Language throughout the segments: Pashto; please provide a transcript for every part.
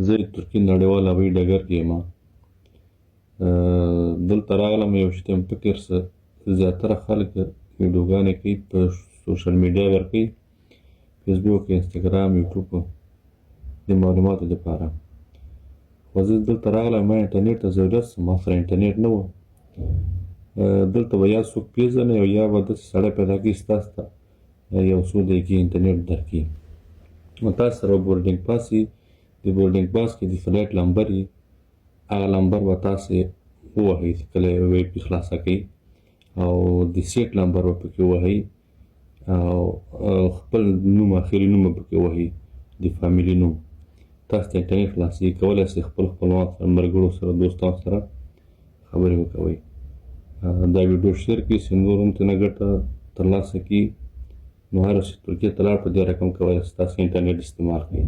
زه د ترکي نړیوال هوایي ډګر کې یم. دلته راغلم یو شی ته مې فکر څه زیاتره خلک ویډیوګانې کوي په سوشل میډیا ورکوي، فیسبوک، انستګرام، یوټیوب د معلوماتو دپاره. خو زه دلته راغلم ما انټرنېټ ته ضرورت څه، ما سره انټرنېټ نه و. دلته به یا څوک پېژنئ او یا به داسې سړی پیدا کړي چې تاسو ته یو څو دقیقې انټرنېټ درکړي. نو تاسو سره به بورډینګ پاس وي، د بورډینګ پاس کې د فلایټ نمبر وي، هغه نمبر به تاسې ووهئ چې کله یې وی پي خلاصه کوئ، او د سیټ نمبر به پکې ووهئ او خپل نوم اخري نوم به پکې ووهئ، د فامیلي نوم. تاسو ته انټرنېټ خلاصېږي، کولی شئ خپل خپلوانو سره، ملګرو سره، دوستانو سره خبرې وکوئ. دا ویډیو شیر کړئ چې نور هم ترېنه ګټه ترلاسه کړي. نو هر چې ترکیې ته لاړ په دې رقم کولی شئ تاسو انټرنېټ استعمال کړئ.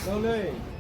Đâu lên.